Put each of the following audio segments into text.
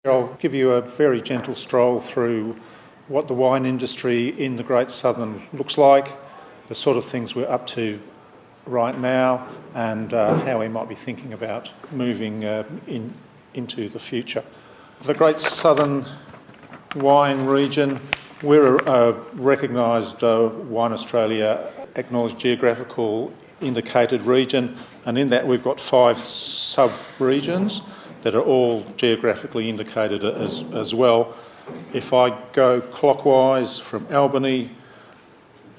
I'll give you a very gentle stroll through what the wine industry in the Great Southern looks like, the sort of things we're up to right now, and how we might be thinking about moving into the future. The Great Southern wine region, we're a recognised Wine Australia acknowledged geographical indicated region, and in that we've got 5 sub-regions that are all geographically indicated as well. If I go clockwise from Albany,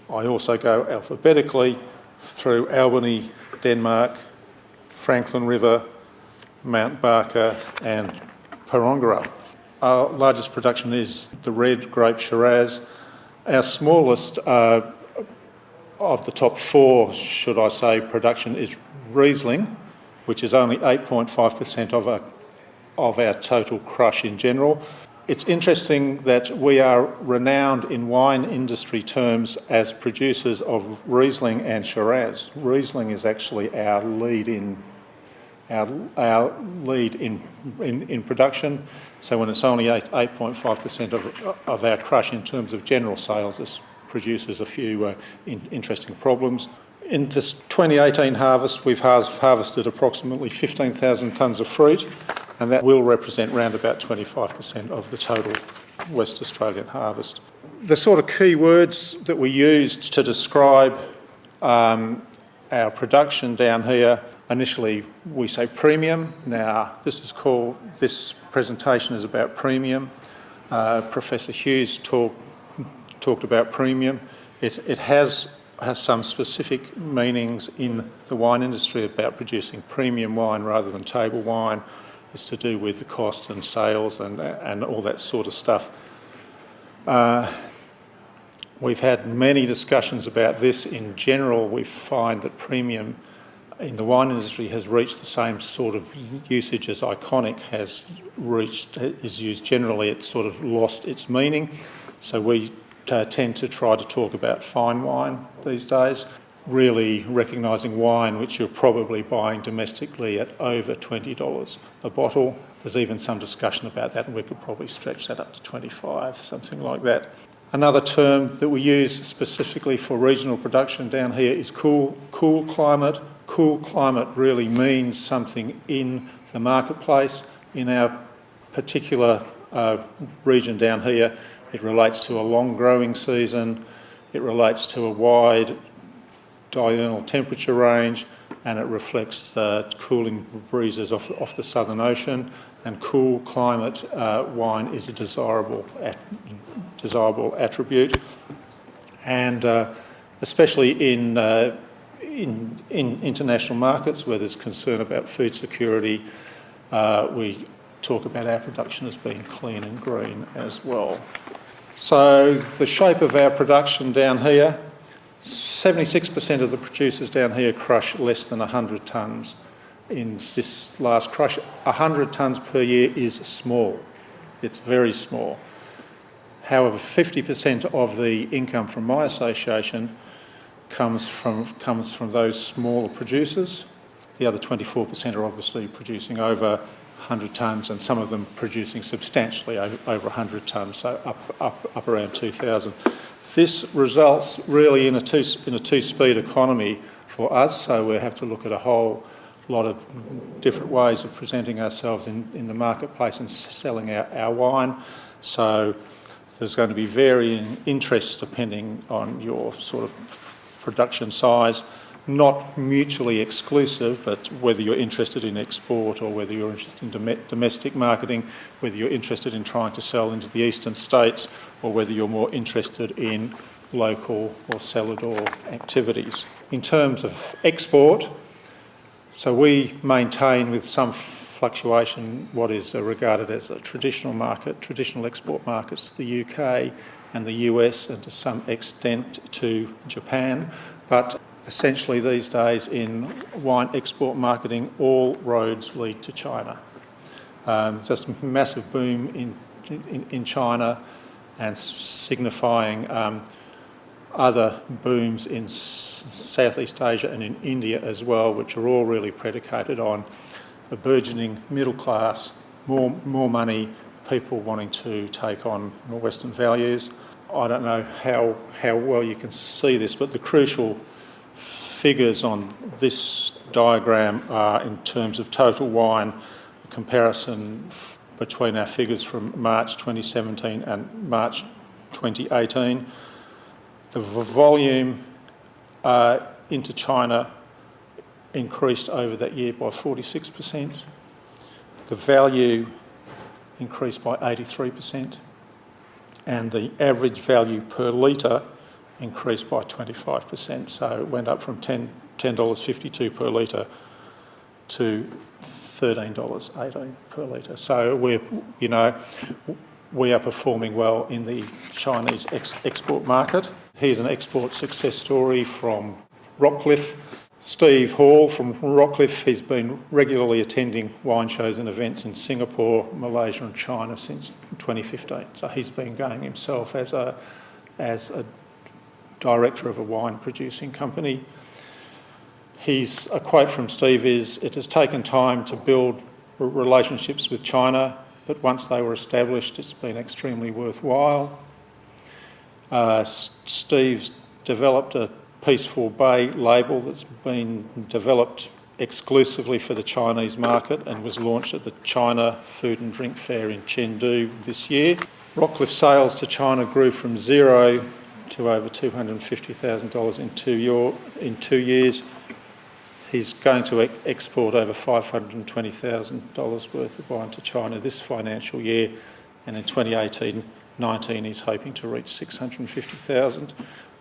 I also go alphabetically through Albany, Denmark, Franklin River, Mount Barker and Porongara. Our largest production is the red grape Shiraz. Our smallest of the top 4, should I say, production is Riesling, which is only 8.5% of our total crush in general. It's interesting that we are renowned in wine industry terms as producers of Riesling and Shiraz. Riesling is actually our lead in production. So when it's only 8.5% of our crush in terms of general sales, this produces a few interesting problems. In this 2018 harvest, we've harvested approximately 15,000 tonnes of fruit, and that will represent around about 25% of the total West Australian harvest. The sort of key words that we used to describe our production down here, initially we say premium. Now this presentation is about premium. Professor Hughes talked about premium. It has some specific meanings in the wine industry about producing premium wine rather than table wine. It's to do with the cost and sales and all that sort of stuff. We've had many discussions about this. In general, we find that premium in the wine industry has reached the same sort of usage as iconic is used generally. It's sort of lost its meaning. So we tend to try to talk about fine wine these days, really recognising wine which you're probably buying domestically at over $20 a bottle. There's even some discussion about that, and we could probably stretch that up to 25, something like that. Another term that we use specifically for regional production down here is cool climate. Cool climate really means something in the marketplace. In our particular region down here, it relates to a long growing season, it relates to a wide diurnal temperature range, and it reflects the cooling breezes off the Southern Ocean. And cool climate wine is a desirable attribute, and especially in international markets where there's concern about food security, we talk about our production as being clean and green as well. So the shape of our production down here, 76% of the producers down here crush less than 100 tonnes. In this last crush, 100 tonnes per year is small. It's very small. However, 50% of the income from my association comes from those smaller producers. The other 24% are obviously producing over 100 tonnes, and some of them producing substantially over 100 tonnes, so up around 2,000. This results really in a two-speed economy for us, so we have to look at a whole lot of different ways of presenting ourselves in the marketplace and selling our wine. So there's going to be varying interests depending on your sort of production size. Not mutually exclusive, but whether you're interested in export or whether you're interested in domestic marketing, whether you're interested in trying to sell into the eastern states, or whether you're more interested in local or cellar door activities. In terms of export, so we maintain with some fluctuation what is regarded as a traditional export markets, the UK and the US, and to some extent to Japan. But essentially these days in wine export marketing, all roads lead to China. There's just a massive boom in China, and signifying other booms in Southeast Asia and in India as well, which are all really predicated on a burgeoning middle class, more money, people wanting to take on more Western values. I don't know how well you can see this, but the crucial figures on this diagram are in terms of total wine, a comparison between our figures from March 2017 and March 2018. The volume into China increased over that year by 46%. The value increased by 83%. And the average value per litre increased by 25%. So it went up from $10.52 per litre to $13.18 per litre. So we are performing well in the Chinese export market. Here's an export success story from Rockcliffe. Steve Hall from Rockcliffe, he's been regularly attending wine shows and events in Singapore, Malaysia and China since 2015. So he's been going himself as a director of a wine producing company. A quote from Steve is, "It has taken time to build relationships with China, but once they were established, it's been extremely worthwhile." Steve's developed a Peaceful Bay label that's been developed exclusively for the Chinese market and was launched at the China Food and Drink Fair in Chengdu this year. Rockcliffe sales to China grew from zero to over $250,000 in 2 years. He's going to export over $520,000 worth of wine to China this financial year, and in 2018-19 he's hoping to reach $650,000,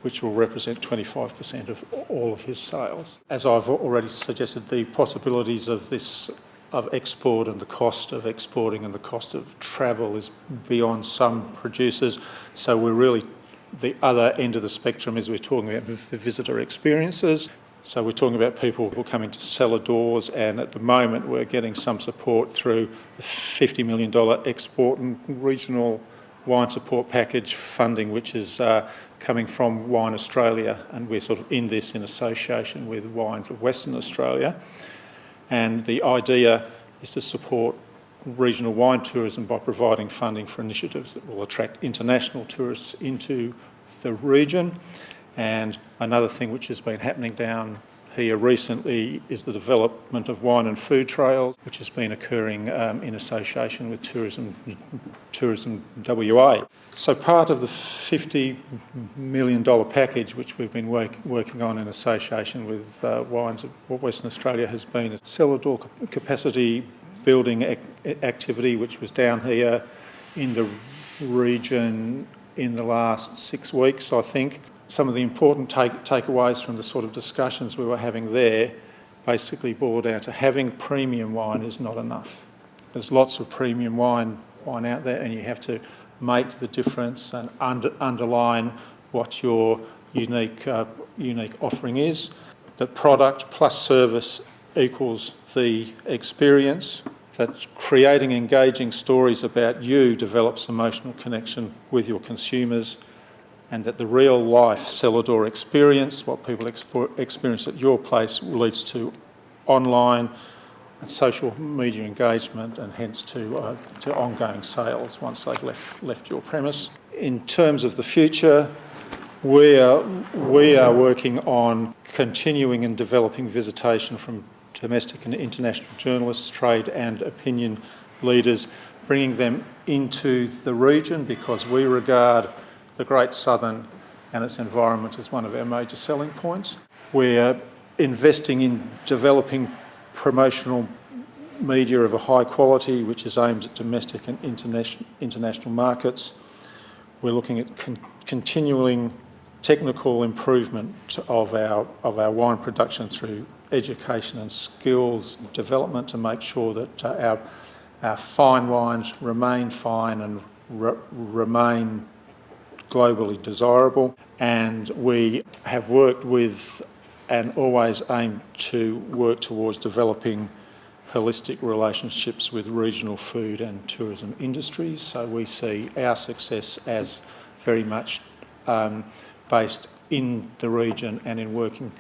which will represent 25% of all of his sales. As I've already suggested, the possibilities of export and the cost of exporting and the cost of travel is beyond some producers. So we're really, the other end of the spectrum is we're talking about visitor experiences. So we're talking about people coming to Cellar doors, and at the moment we're getting some support through the $50 million export and regional wine support package funding, which is coming from Wine Australia, and we're sort of in this in association with Wines of Western Australia. And the idea is to support regional wine tourism by providing funding for initiatives that will attract international tourists into the region. And another thing which has been happening down here recently is the development of wine and food trails, which has been occurring in association with Tourism WA. So part of the $50 million package, which we've been working on in association with Wines of Western Australia, has been a cellar door capacity building activity, which was down here in the region in the last 6 weeks, I think. Some of the important takeaways from the sort of discussions we were having there basically boil down to having premium wine is not enough. There's lots of premium wine out there, and you have to make the difference and underline what your unique offering is. The product plus service equals the experience. That creating engaging stories about you develops emotional connection with your consumers, and that the real-life cellar door experience, what people experience at your place, leads to online and social media engagement, and hence to ongoing sales once they've left your premise. In terms of the future, we are working on continuing and developing visitation from domestic and international journalists, trade and opinion leaders, bringing them into the region because we regard the Great Southern and its environment as one of our major selling points. We're investing in developing promotional media of a high quality, which is aimed at domestic and international markets. We're looking at continuing technical improvement of our wine production through education and skills development to make sure that our fine wines remain fine and remain globally desirable. And we have worked with and always aim to work towards developing holistic relationships with regional food and tourism industries. So we see our success as very much based in the region and in working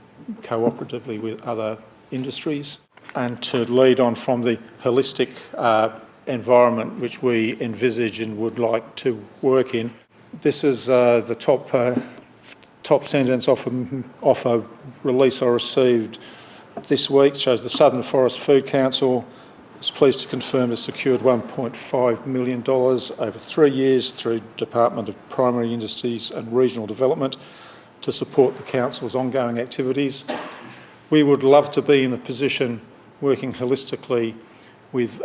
cooperatively with other industries. And to lead on from the holistic environment which we envisage and would like to work in. This is the top sentence off a release I received this week. It shows the Southern Forest Food Council is pleased to confirm has secured $1.5 million over 3 years through Department of Primary Industries and Regional Development to support the council's ongoing activities. We would love to be in a position working holistically with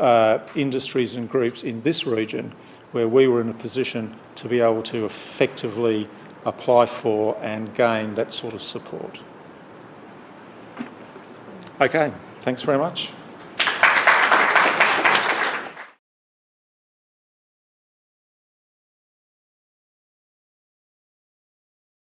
industries and groups in this region where we were in a position to be able to effectively apply for and gain that sort of support. Okay, thanks very much.